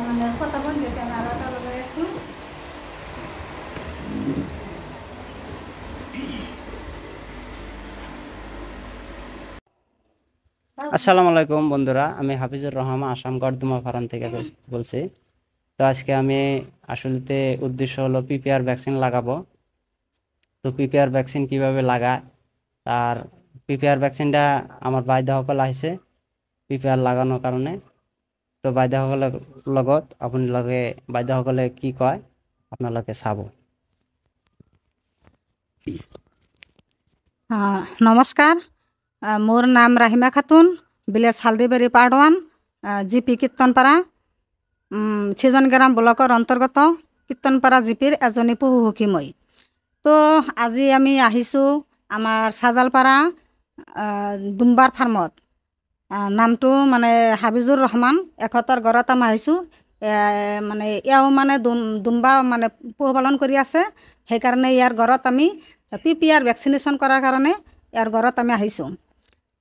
মানে ফটাফট যেতিয়া আৰু এটা লগাই আছোঁ। আসসালামু আলাইকুম বন্ধুরা, আমি হাফিজুর রহমান আসাম গর্দমা ফার্ম থেকে বলছি। তো আজকে আমি আসলে উদ্দেশ্য হলো পিপিআর ভ্যাকসিন লাগাবো। তো পিপিআর ভ্যাকসিন কিভাবে লাগায়, আর পিপিআর ভ্যাকসিনটা আমার বাইদেউসকল আহিছে পিপিআর লাগানোর কারণে। তো বাইদেউসকলৰ লগত আপোনালোকে বাইদেউসকলে কি কয় আপোনালোকে চাব। নমস্কাৰ, মোৰ নাম Rahima Khatun, village Haldibari part 1, GP Kirtanpara, Chhijangram ব্লকৰ অন্তৰ্গত কীৰ্তনপাৰা জিপিৰ এজনী পশুসখী মই। তো আজি আমি আহিছোঁ আমাৰ চাজালপাৰা দুম্বাৰ ফাৰ্মত। নামটো মানে হাফিজুৰ ৰহমান, এখেতৰ ঘৰত আমি আহিছোঁ। মানে এওঁ মানে দুম্বা মানে পশুপালন কৰি আছে, সেইকাৰণে ইয়াৰ ঘৰত আমি পিপিআৰ ভেকচিনেশ্যন কৰাৰ কাৰণে ইয়াৰ ঘৰত আমি আহিছোঁ।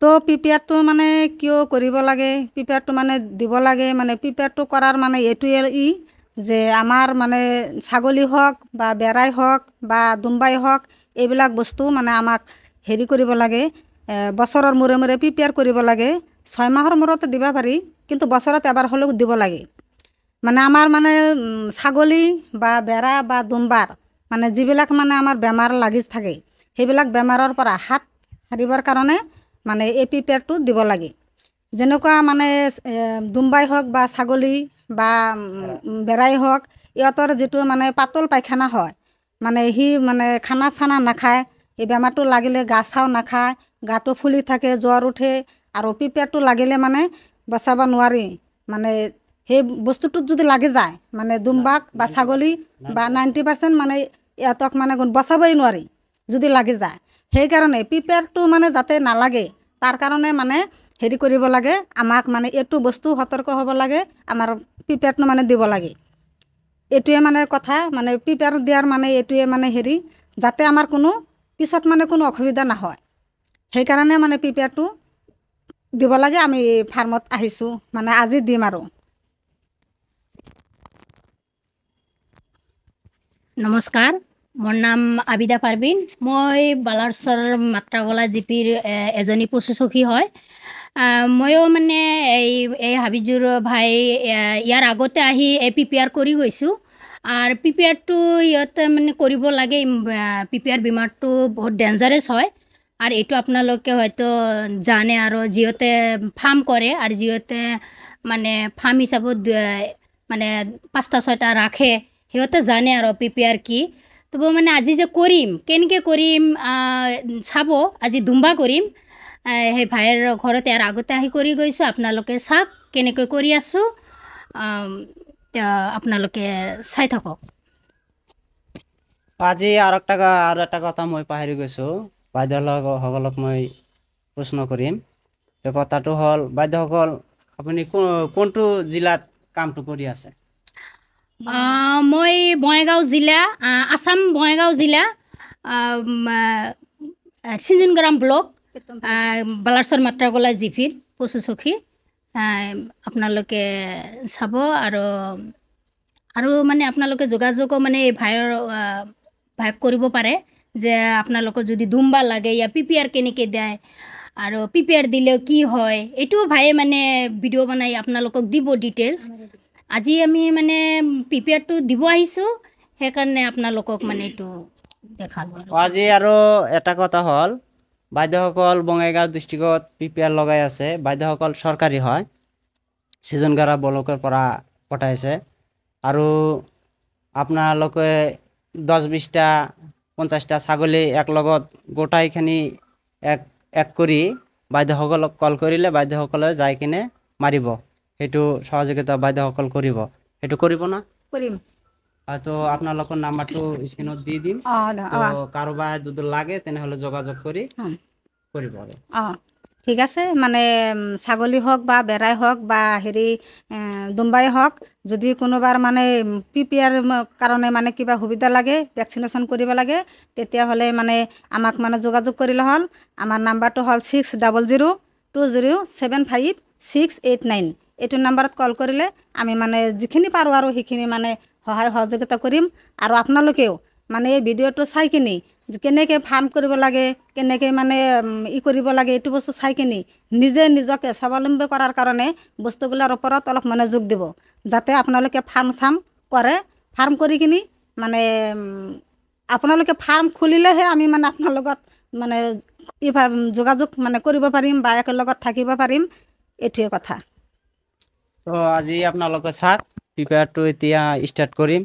তো পিপিআৰটো মানে কিয় কৰিব লাগে, পিপিআৰটো মানে দিব লাগে, মানে পিপিআৰটো কৰাৰ মানে এইটোৱে যে আমাৰ মানে ছাগলী হওক বা বেৰাই হওক বা দুম্বাই হওক, এইবিলাক বস্তু মানে আমাক হেৰি কৰিব লাগে, বছৰৰ মূৰে মূৰে পিপিআৰ কৰিব লাগে। 6 মাহৰ মূৰতে দিব পাৰি, কিন্তু বছৰত এবাৰ হ'লেও দিব লাগে। মানে আমাৰ মানে ছাগলী বা বেৰা বা দুম্বাৰ মানে যিবিলাক মানে আমাৰ বেমাৰ লাগি থাকে, সেইবিলাক বেমাৰৰ পৰা হাত সাৰিবৰ কাৰণে মানে এই পিপিআৰটো দিব লাগে। যেনেকুৱা মানে দুম্বাই হওক বা ছাগলী বা বেৰাই হওক, ইহঁতৰ যিটো মানে পাতল পায়খানা হয়, মানে সি মানে খানা চানা নাখায়, এই বেমাৰটো লাগিলে গা চাও নাখায়, গাটো ফুলি থাকে, জ্বৰ উঠে, আৰু পিপিআৰটো লাগিলে মানে বচাব নোৱাৰি। মানে সেই বস্তুটোত যদি লাগি যায় মানে দুম্বাক বা ছাগলী বা 90% মানে ইহঁতক মানে বচাবই নোৱাৰি যদি লাগি যায়। সেইকাৰণে পিপিআৰটো মানে যাতে নালাগে তাৰ কাৰণে মানে হেৰি কৰিব লাগে, আমাক মানে এইটো বস্তু সতৰ্ক হ'ব লাগে, আমাৰ পিপিআৰটো মানে দিব লাগে। এইটোৱে মানে কথা, মানে পিপিআৰ দিয়াৰ মানে এইটোৱে মানে হেৰি, যাতে আমাৰ কোনো পিছত মানে কোনো অসুবিধা নহয়, সেইকাৰণে মানে পিপিআৰটো দিব লাগে। আমি ফাৰ্মত আহিছোঁ, মানে আজি দিম আৰু। নমস্কাৰ, মোৰ নাম আবিদা পাৰবিন। মই বালাৰছৰ মাত্ৰাগলা জিপিৰ এজনী পশুসখী হয়। ময়ো মানে এই হাবিজুৰ ভাই ইয়াৰ আগতে আহি পিপিআৰ কৰি গৈছোঁ। আৰু পিপিআৰটো ইয়াতে মানে কৰিব লাগে। পিপিআৰ বেমাৰটো বহুত ডেঞ্জাৰাছ হয়, আৰু এইটো আপোনালোকে হয়তো জানে, আৰু যিহেতু ফাৰ্ম কৰে আৰু যিহেতু মানে ফাৰ্ম হিচাপত মানে 5টা-6টা ৰাখে, সিহঁতে জানে আৰু পিপিআৰ কি। তবু মানে আজি যে কৰিম, কেনেকৈ কৰিম চাব। আজি দুম্বা কৰিম, সেই ভাইৰ ঘৰত ইয়াৰ আগতে আহি কৰি গৈছোঁ। আপোনালোকে চাওক কেনেকৈ কৰি আছোঁ, আপোনালোকে চাই থাকক। আজি আৰু এটা কথা মই পাহৰি গৈছোঁ, বাইদেউসকলক মই প্ৰশ্ন কৰিম। তো কথাটো হ'ল, বাইদেউসকল আপুনি কোনটো জিলাত কামটো কৰি আছে? মই বঙাইগাঁও জিলা, আসাম বঙাইগাঁও জিলা, ছিজনগ্ৰাম ব্লক, বালাৰছৰ মাত্ৰাগলা জিপিৰ পশুসখী। আপোনালোকে চাব, আৰু মানে আপোনালোকে যোগাযোগো মানে এই ভাইক কৰিব পাৰে, যে আপোনালোকৰ যদি দুম্বা লাগে ইয়া পিপিআৰ কেনেকৈ দিয়ে, আৰু পিপিআৰ দিলেও কি হয়, এইটোও ভাইয়ে মানে ভিডিঅ' বনাই আপোনালোকক দিব ডিটেইলছ। আজি আমি মানে পিপিআৰটো দিব আহিছোঁ, সেইকাৰণে আপোনালোকক মানে এইটো দেখালোঁ। আজি আৰু এটা কথা হ'ল, বাইদেউসকল বঙাইগাঁও ডিষ্ট্ৰিক্টত পিপিআৰ লগাই আছে। বাইদেউসকল চৰকাৰী হয়, ছিজনগ্ৰাম ব্লকৰ পৰা পঠাইছে। আৰু আপোনালোকে 10-20টা 50টা ছাগলী একলগত গোটাইখিনি এক কৰি বাইদেউসকলক কল কৰিলে বাইদেউসকলে যাই কিনে মাৰিব। সেইটো সহযোগিতা বাইদেউসকল কৰিব, সেইটো কৰিব না? কৰিম। তো আপোনালোকৰ নাম্বাৰটো স্ক্ৰীনত দি দিম। তো কাৰোবাৰ যদি লাগে তেনেহ'লে যোগাযোগ কৰি কৰিব। ঠিক আছে। মানে ছাগলী হওক বা বেৰাই হওক বা হেৰি দুম্বাই হওক, যদি কোনোবাৰ মানে পিপিআৰ কাৰণে মানে কিবা সুবিধা লাগে, ভেকচিনেশ্যন কৰিব লাগে, তেতিয়াহ'লে মানে আমাক মানে যোগাযোগ কৰিলে হ'ল। আমাৰ নাম্বাৰটো হ'ল 6002075689। এইটো নাম্বাৰত কল কৰিলে আমি মানে যিখিনি পাৰোঁ আৰু সেইখিনি মানে সহায় সহযোগিতা কৰিম। আৰু আপোনালোকেও মানে এই ভিডিঅ'টো চাই কিনি কেনেকৈ ফাৰ্ম কৰিব লাগে, কেনেকৈ মানে কৰিব লাগে, এইটো বস্তু চাই কিনি নিজে নিজকে স্বাৱলম্বী কৰাৰ কাৰণে বস্তুবিলাৰ ওপৰত অলপ মনোযোগ দিব, যাতে আপোনালোকে ফাৰ্ম কৰে। ফাৰ্ম কৰি কিনি মানে আপোনালোকে ফাৰ্ম খুলিলেহে আমি মানে আপোনাৰ লগত মানে যোগাযোগ মানে কৰিব পাৰিম বা একেলগত থাকিব পাৰিম, এইটোৱে কথা। তো আজি আপোনালোকে চাওক, প্ৰিপেয়াৰটো এতিয়া ষ্টাৰ্ট কৰিম।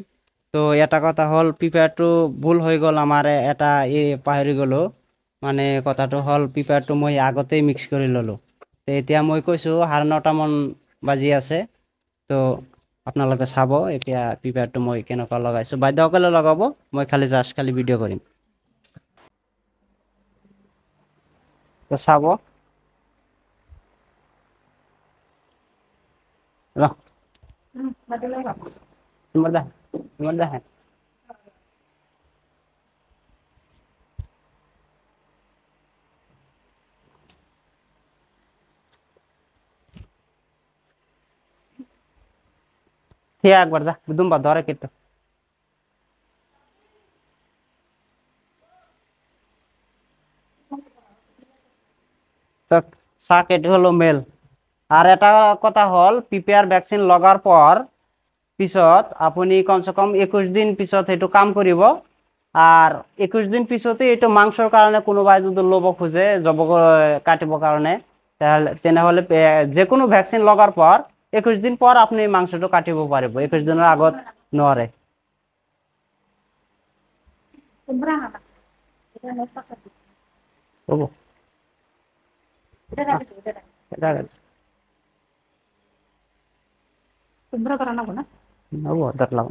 তো এটা কথা হ'ল, প্ৰিপেয়াৰটো ভুল হৈ গ'ল আমাৰ, এটা পাহৰি গ'লোঁ। মানে কথাটো হ'ল প্ৰিপেয়াৰটো মই আগতেই মিক্স কৰি ল'লোঁ। তো এতিয়া মই কৈছোঁ 9:30মান বাজি আছে। তো আপোনালোকে চাব এতিয়া প্ৰিপেয়াৰটো মই কেনেকুৱা লগাইছোঁ। বাইদেউসকলে লগাব, মই খালি ভিডিঅ' কৰিম। তো চাব ঠিক একবার যা দুম্বা ধরে কেটে শাক, এটি হলো মেল। আর এটা কথা হল, পিপিআর ভ্যাকসিন লগার পর পিছত আপুনি কমসে কম 21 দিন পিছত সেইটো কাম কৰিব। আৰ 21 দিন পিছতে এইটো মাংসৰ কাৰণে কোনোবাই যদি ল'ব খোজে জব কাটিবৰ কাৰণে, তেনেহলে যে কোনো ভ্যাকসিন লগাৰ পৰ 21 দিন পৰ আপনি মাংসটো কাটিব পাৰিব, 21 দিনৰ আগত নোৱাৰে। হ'ব হ'ব দেখলাম।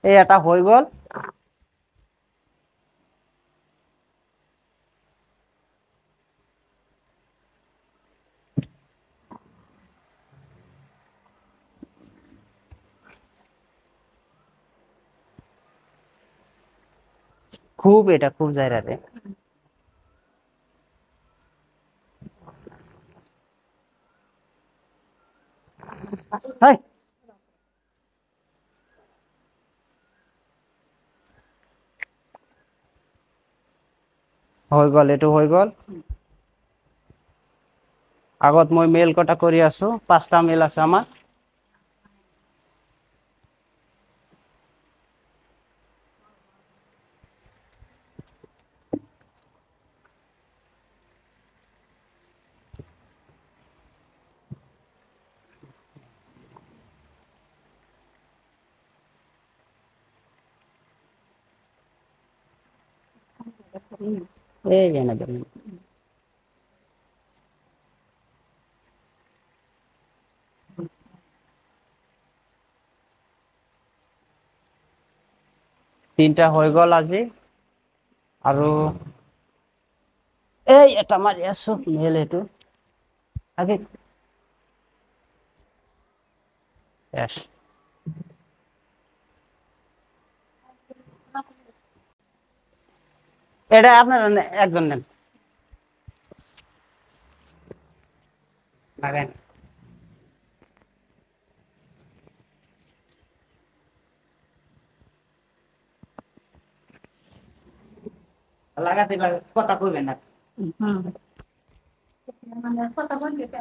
এই এটা হৈ গ'ল। এটা খুব জায়গাতে হৈ গ'ল, এইটো হৈ গ'ল। আগত মই মেল কটা কৰি আছো, 5টা মেল আছে আমাৰ। এই এনে ধৰুন 3টা হৈ গ'ল আজি। আৰু এই এটা মাৰি আছো মেল, এইটো আগে এটা আপনার একজন নেন লাগান। লাগাতে কথা কইবেন না। কথা বলতে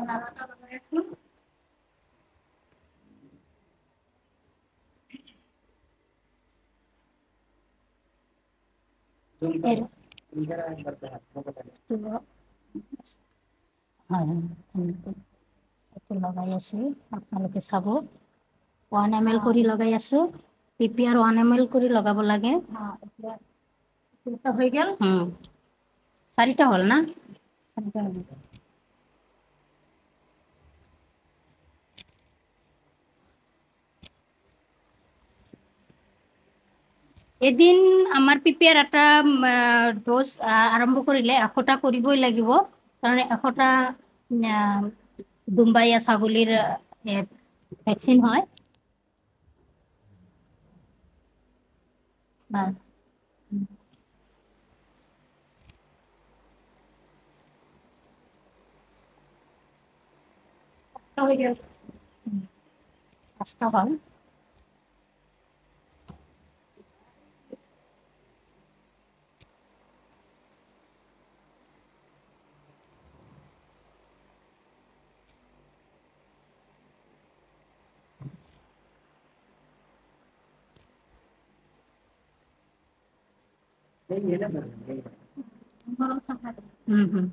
লগাই আছো, আপোনালোকে চাব। 1 ml কৰি লগাই আছো। পিপিআৰ 1 ml কৰি লগাব লাগে। হৈ গেল। 4টা হল না? এদিন আমাৰ পিপিআৰ এটা ডোজ আৰম্ভ কৰিলে 100টা কৰিবই লাগিব, কাৰণ 100টা দুম্বাইয়া ছাগলীৰ ভেকচিন হয় বা কষ্ট হ'ল হুম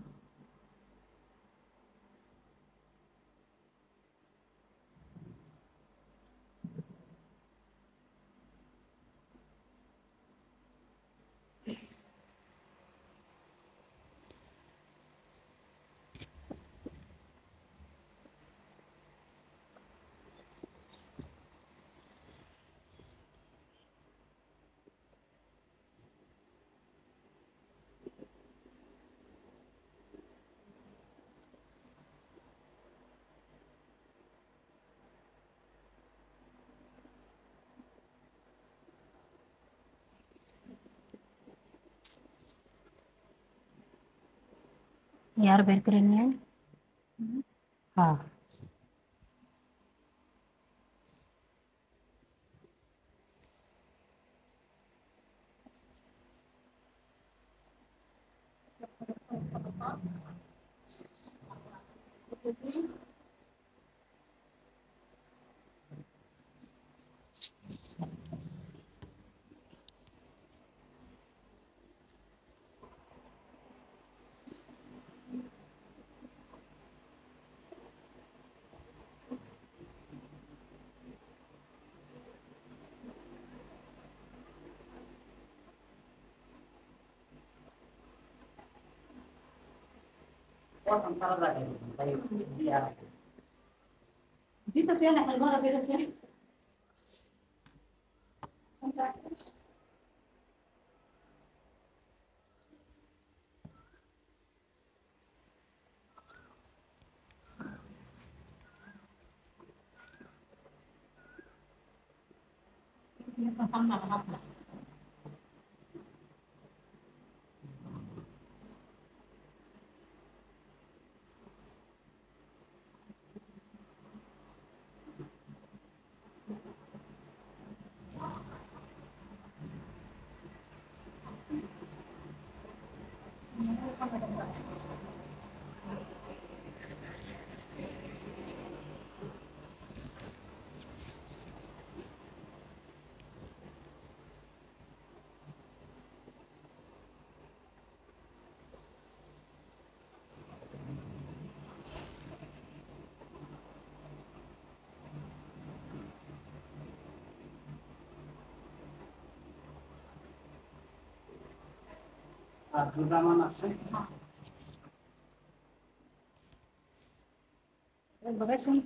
यार बेर কৰে নিয়ে হ্যাঁ আৰ দুটামান আছে বগাইছোন